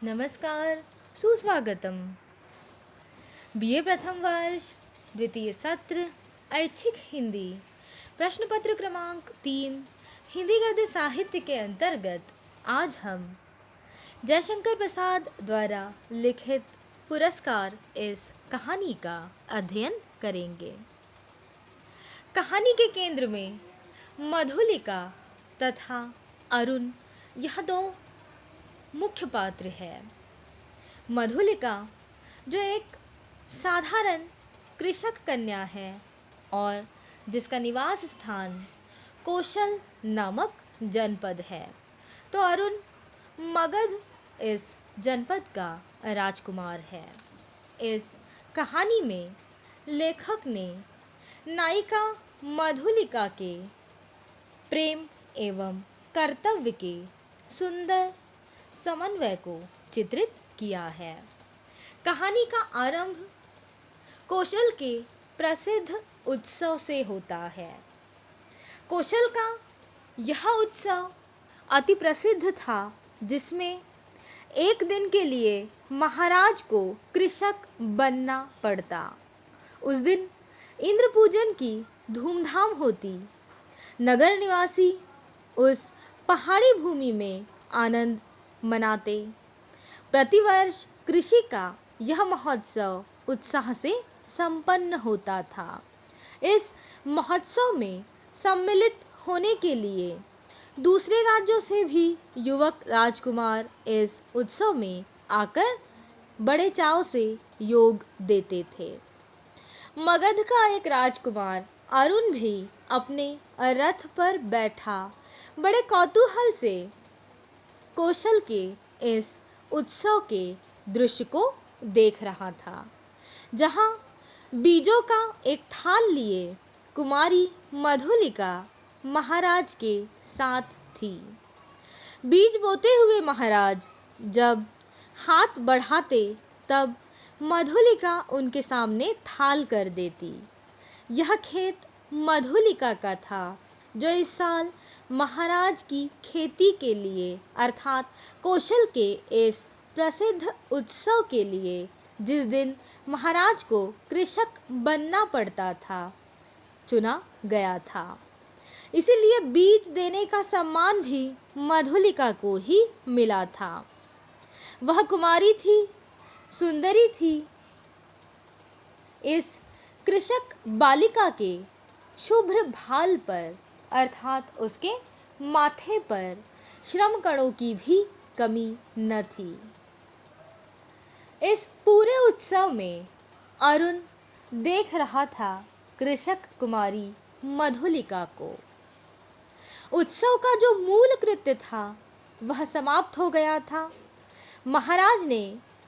नमस्कार, सुस्वागतम। बीए प्रथम वर्ष द्वितीय सत्र ऐच्छिक हिंदी प्रश्न पत्र क्रमांक 3 हिंदी गद्य साहित्य के अंतर्गत आज हम जयशंकर प्रसाद द्वारा लिखित पुरस्कार इस कहानी का अध्ययन करेंगे। कहानी के केंद्र में मधुलिका तथा अरुण यह दो मुख्य पात्र है। मधुलिका जो एक साधारण कृषक कन्या है और जिसका निवास स्थान कौशल नामक जनपद है, तो अरुण मगध इस जनपद का राजकुमार है। इस कहानी में लेखक ने नायिका मधुलिका के प्रेम एवं कर्तव्य के सुंदर समन्वय को चित्रित किया है। कहानी का आरंभ कौशल के प्रसिद्ध उत्सव से होता है। कौशल का यह उत्सव अति प्रसिद्ध था, जिसमें एक दिन के लिए महाराज को कृषक बनना पड़ता। उस दिन इंद्र पूजन की धूमधाम होती। नगर निवासी उस पहाड़ी भूमि में आनंद मनाते। प्रतिवर्ष कृषि का यह महोत्सव उत्साह से संपन्न होता था। इस महोत्सव में सम्मिलित होने के लिए दूसरे राज्यों से भी युवक राजकुमार इस उत्सव में आकर बड़े चाव से योग देते थे। मगध का एक राजकुमार अरुण भी अपने रथ पर बैठा बड़े कौतूहल से कौशल के इस उत्सव के दृश्य को देख रहा था, जहां बीजों का एक थाल लिए कुमारी मधुलिका महाराज के साथ थी। बीज बोते हुए महाराज जब हाथ बढ़ाते, तब मधुलिका उनके सामने थाल कर देती। यह खेत मधुलिका का था, जो इस साल महाराज की खेती के लिए अर्थात कौशल के इस प्रसिद्ध उत्सव के लिए, जिस दिन महाराज को कृषक बनना पड़ता था, चुना गया था। इसीलिए बीज देने का सम्मान भी मधुलिका को ही मिला था। वह कुमारी थी, सुंदरी थी। इस कृषक बालिका के शुभ्र भाल पर अर्थात उसके माथे पर श्रम कणों की भी कमी न थी। इस पूरे उत्सव में अरुण देख रहा था कृषक कुमारी मधुलिका को। उत्सव का जो मूल कृत्य था वह समाप्त हो गया था। महाराज ने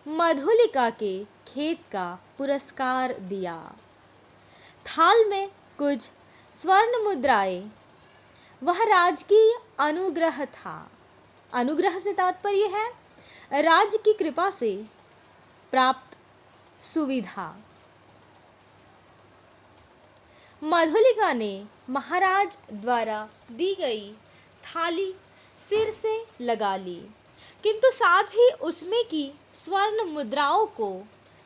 मधुलिका के खेत का पुरस्कार दिया। थाल में कुछ स्वर्ण मुद्राएं, वह राजकीय अनुग्रह था। अनुग्रह से तात्पर्य है राज्य की कृपा से प्राप्त सुविधा। मधुलिका ने महाराज द्वारा दी गई थाली सिर से लगा ली, किंतु साथ ही उसमें की स्वर्ण मुद्राओं को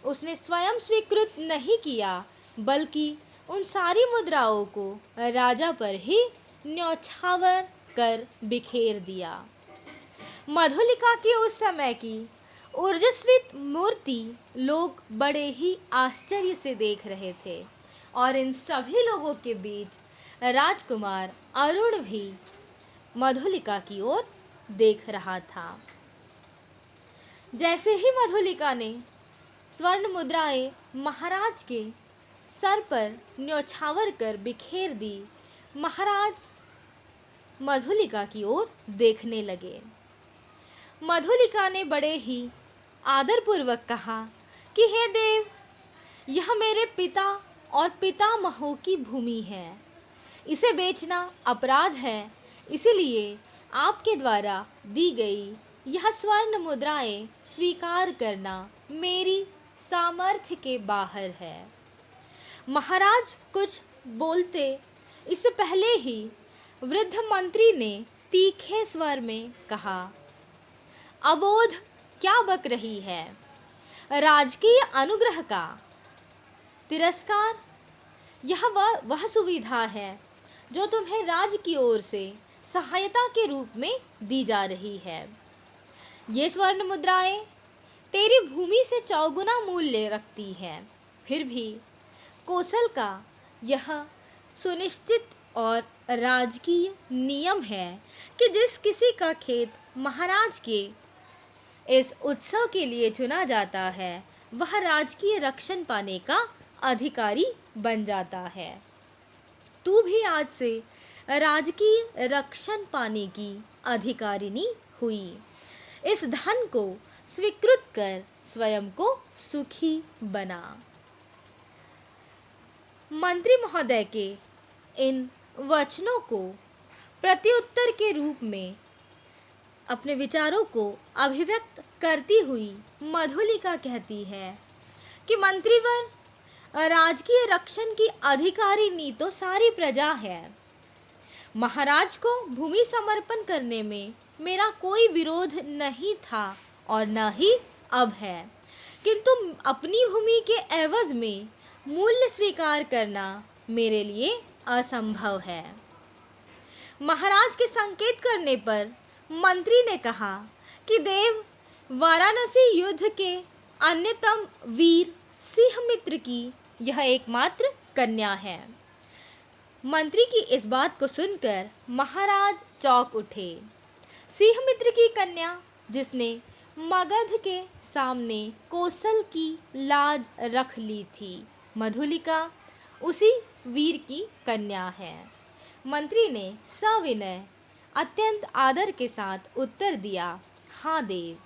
उसने स्वयं स्वीकृत नहीं किया, बल्कि उन सारी मुद्राओं को राजा पर ही न्यौछावर कर बिखेर दिया। मधुलिका की उस समय की ऊर्जस्वित मूर्ति लोग बड़े ही आश्चर्य से देख रहे थे, और इन सभी लोगों के बीच राजकुमार अरुण भी मधुलिका की ओर देख रहा था। जैसे ही मधुलिका ने स्वर्ण मुद्राएं महाराज के सर पर न्यौछावर कर बिखेर दी, महाराज मधुलिका की ओर देखने लगे। मधुलिका ने बड़े ही आदरपूर्वक कहा कि हे देव, यह मेरे पिता और पितामहों की भूमि है। इसे बेचना अपराध है, इसीलिए आपके द्वारा दी गई यह स्वर्ण मुद्राएं स्वीकार करना मेरी सामर्थ्य के बाहर है। महाराज कुछ बोलते इससे पहले ही वृद्ध मंत्री ने तीखे स्वर में कहा, अबोध क्या बक रही है? राजकीय अनुग्रह का तिरस्कार, यह वह सुविधा है जो तुम्हें राज्य की ओर से सहायता के रूप में दी जा रही है। ये स्वर्ण मुद्राएं तेरी भूमि से चौगुना मूल्य रखती है। फिर भी कौशल का यह सुनिश्चित और राजकीय नियम है कि जिस किसी का खेत महाराज के इस उत्सव के लिए चुना जाता है वह राजकीय रक्षण पाने का अधिकारी बन जाता है। तू भी आज से राजकीय रक्षण पाने की अधिकारिणी हुई। इस धन को स्वीकृत कर स्वयं को सुखी बना। मंत्री महोदय के इन वचनों को प्रत्युत्तर के रूप में अपने विचारों को अभिव्यक्त करती हुई मधुलिका कहती है कि मंत्रीवर, राजकीय रक्षण की अधिकारिणी तो सारी प्रजा है। महाराज को भूमि समर्पण करने में मेरा कोई विरोध नहीं था और न ही अब है, किंतु अपनी भूमि के एवज में मूल्य स्वीकार करना मेरे लिए असंभव है। महाराज के संकेत करने पर मंत्री ने कहा कि देव वाराणसी युद्ध के अन्यतम वीर सिंहमित्र की यह एकमात्र कन्या है। मंत्री की इस बात को सुनकर महाराज चौंक उठे। सिंहमित्र की कन्या, जिसने मगध के सामने कौशल की लाज रख ली थी, मधुलिका उसी वीर की कन्या है। मंत्री ने सविनय अत्यंत आदर के साथ उत्तर दिया, हाँ देव।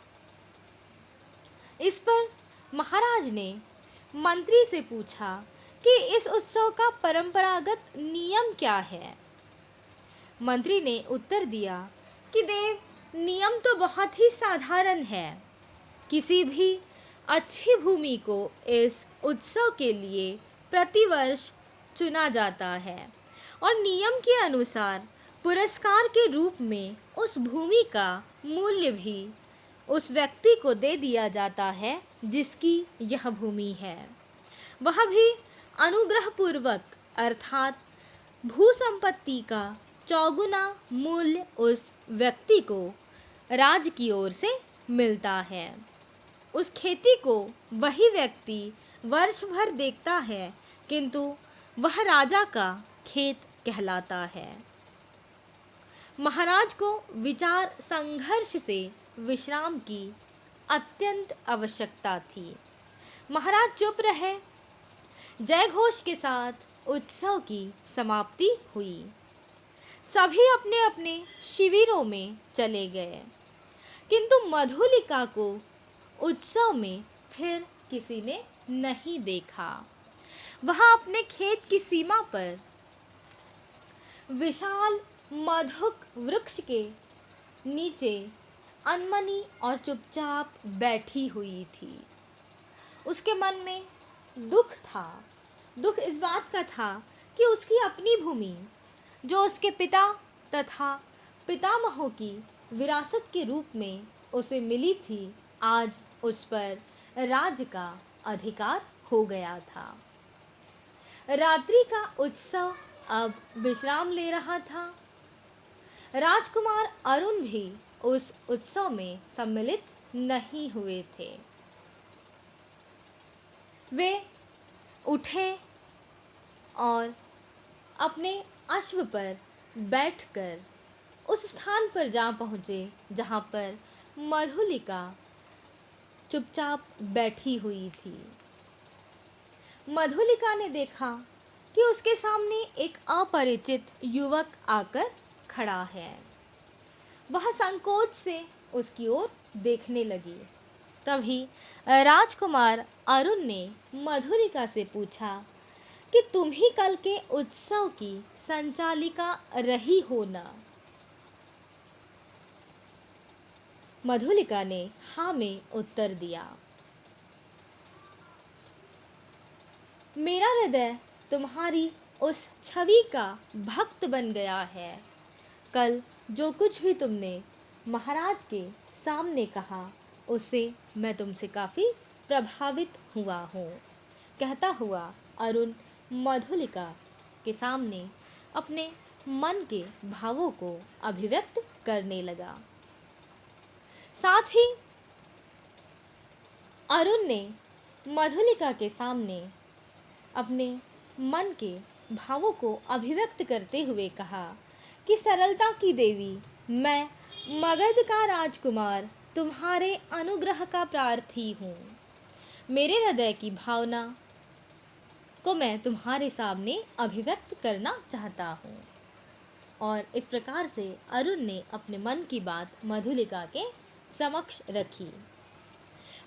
इस पर महाराज ने मंत्री से पूछा कि इस उत्सव का परंपरागत नियम क्या है। मंत्री ने उत्तर दिया कि देव, नियम तो बहुत ही साधारण है। किसी भी अच्छी भूमि को इस उत्सव के लिए प्रतिवर्ष चुना जाता है और नियम के अनुसार पुरस्कार के रूप में उस भूमि का मूल्य भी उस व्यक्ति को दे दिया जाता है जिसकी यह भूमि है, वह भी अनुग्रहपूर्वक, अर्थात भू संपत्ति का चौगुना मूल्य उस व्यक्ति को राज्य की ओर से मिलता है। उस खेती को वही व्यक्ति वर्ष भर देखता है, किंतु वह राजा का खेत कहलाता है। महाराज को विचार संघर्ष से विश्राम की अत्यंत आवश्यकता थी। महाराज चुप रहे। जय घोष के साथ उत्सव की समाप्ति हुई। सभी अपने अपने शिविरों में चले गए, किंतु मधुलिका को उत्सव में फिर किसी ने नहीं देखा। वह अपने खेत की सीमा पर विशाल मधुक वृक्ष के नीचे अनमनी और चुपचाप बैठी हुई थी। उसके मन में दुख था। दुख इस बात का था कि उसकी अपनी भूमि, जो उसके पिता तथा पितामहों की विरासत के रूप में उसे मिली थी, आज उस पर राज्य का अधिकार हो गया था। रात्रि का उत्सव अब विश्राम ले रहा था। राजकुमार अरुण भी उस उत्सव में सम्मिलित नहीं हुए थे। वे उठे और अपने अश्व पर बैठकर उस स्थान पर जा पहुँचे जहाँ पर मधुलिका चुपचाप बैठी हुई थी। मधुलिका ने देखा कि उसके सामने एक अपरिचित युवक आकर खड़ा है। वह संकोच से उसकी ओर देखने लगी। तभी राजकुमार अरुण ने मधुलिका से पूछा कि तुम ही कल के उत्सव की संचालिका रही हो ना? मधुलिका ने हाँ में उत्तर दिया। मेरा हृदय तुम्हारी उस छवि का भक्त बन गया है। कल जो कुछ भी तुमने महाराज के सामने कहा उससे मैं तुमसे काफ़ी प्रभावित हुआ हूँ, कहता हुआ अरुण मधुलिका के सामने अपने मन के भावों को अभिव्यक्त करने लगा। साथ ही अरुण ने मधुलिका के सामने अपने मन के भावों को अभिव्यक्त करते हुए कहा कि सरलता की देवी, मैं मगध का राजकुमार तुम्हारे अनुग्रह का प्रार्थी हूँ। मेरे हृदय की भावना को मैं तुम्हारे सामने अभिव्यक्त करना चाहता हूँ। और इस प्रकार से अरुण ने अपने मन की बात मधुलिका के समक्ष रखी।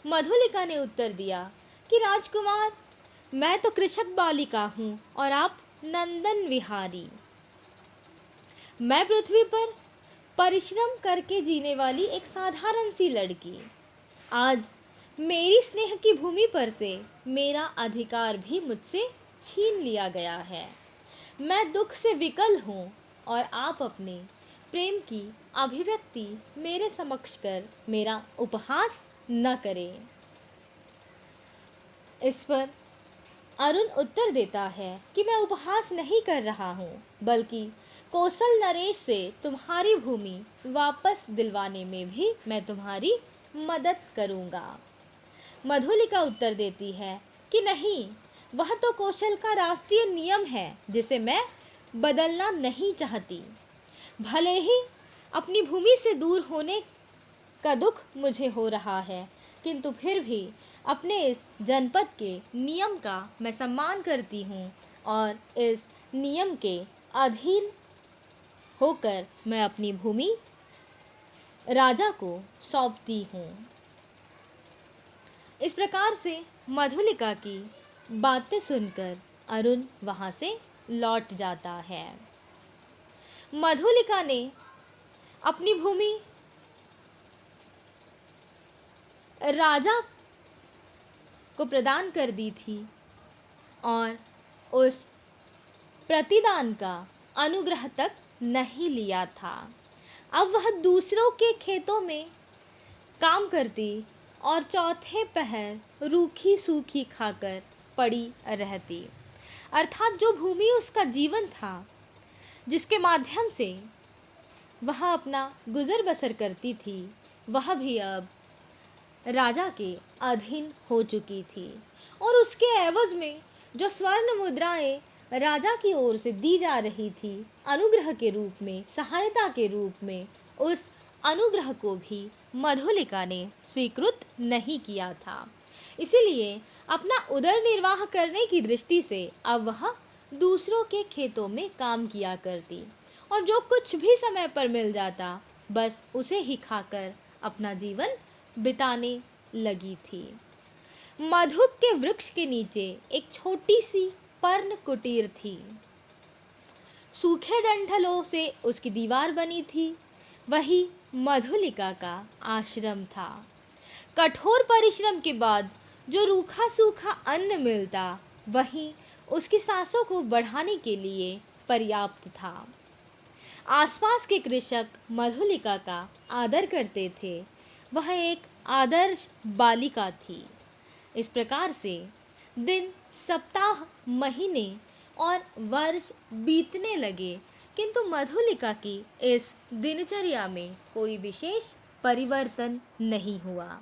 मधुलिका ने उत्तर दिया कि राजकुमार, मैं तो कृषक बालिका हूँ और आप नंदन विहारी। मैं पृथ्वी पर परिश्रम करके जीने वाली एक साधारण सी लड़की। आज मेरी स्नेह की भूमि पर से मेरा अधिकार भी मुझसे छीन लिया गया है। मैं दुख से विकल हूँ और आप अपने प्रेम की अभिव्यक्ति मेरे समक्ष कर मेरा उपहास न करें। इस पर अरुण उत्तर देता है कि मैं उपहास नहीं कर रहा हूँ, बल्कि कौशल नरेश से तुम्हारी भूमि वापस दिलवाने में भी मैं तुम्हारी मदद करूँगा। मधुलिका उत्तर देती है कि नहीं, वह तो कौशल का राष्ट्रीय नियम है जिसे मैं बदलना नहीं चाहती। भले ही अपनी भूमि से दूर होने का दुख मुझे हो रहा है, किंतु फिर भी अपने इस जनपद के नियम का मैं सम्मान करती हूँ और इस नियम के अधीन होकर मैं अपनी भूमि राजा को सौंपती हूँ। इस प्रकार से मधुलिका की बातें सुनकर अरुण वहाँ से लौट जाता है। मधुलिका ने अपनी भूमि राजा को प्रदान कर दी थी और उस प्रतिदान का अनुग्रह तक नहीं लिया था। अब वह दूसरों के खेतों में काम करती और चौथे पहर रूखी सूखी खाकर पड़ी रहती। अर्थात जो भूमि उसका जीवन था, जिसके माध्यम से वह अपना गुजर बसर करती थी, वह भी अब राजा के अधीन हो चुकी थी। और उसके एवज में जो स्वर्ण मुद्राएं राजा की ओर से दी जा रही थी अनुग्रह के रूप में, सहायता के रूप में, उस अनुग्रह को भी मधुलिका ने स्वीकृत नहीं किया था। इसीलिए अपना उदर निर्वाह करने की दृष्टि से अब वह दूसरों के खेतों में काम किया करती और जो कुछ भी समय पर मिल जाता बस उसे ही खाकर अपना जीवन बिताने लगी थी। मधुप के वृक्ष के नीचे एक छोटी सी पर्ण कुटीर थी। सूखे डंठलों से उसकी दीवार बनी थी। वही मधुलिका का आश्रम था। कठोर परिश्रम के बाद जो रूखा सूखा अन्न मिलता वही उसकी सांसों को बढ़ाने के लिए पर्याप्त था। आसपास के कृषक मधुलिका का आदर करते थे। वह एक आदर्श बालिका थी। इस प्रकार से दिन, सप्ताह, महीने और वर्ष बीतने लगे, किंतु मधुलिका की इस दिनचर्या में कोई विशेष परिवर्तन नहीं हुआ।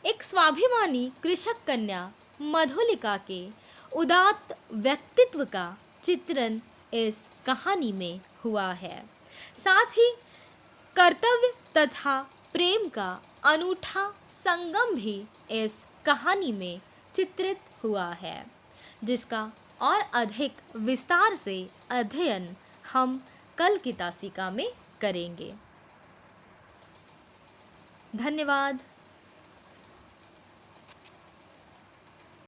एक स्वाभिमानी कृषक कन्या मधुलिका के उदात्त व्यक्तित्व का चित्रण इस कहानी में हुआ है। साथ ही कर्तव्य तथा प्रेम का अनूठा संगम भी इस कहानी में चित्रित हुआ है, जिसका और अधिक विस्तार से अध्ययन हम कल की तासिका में करेंगे। धन्यवाद।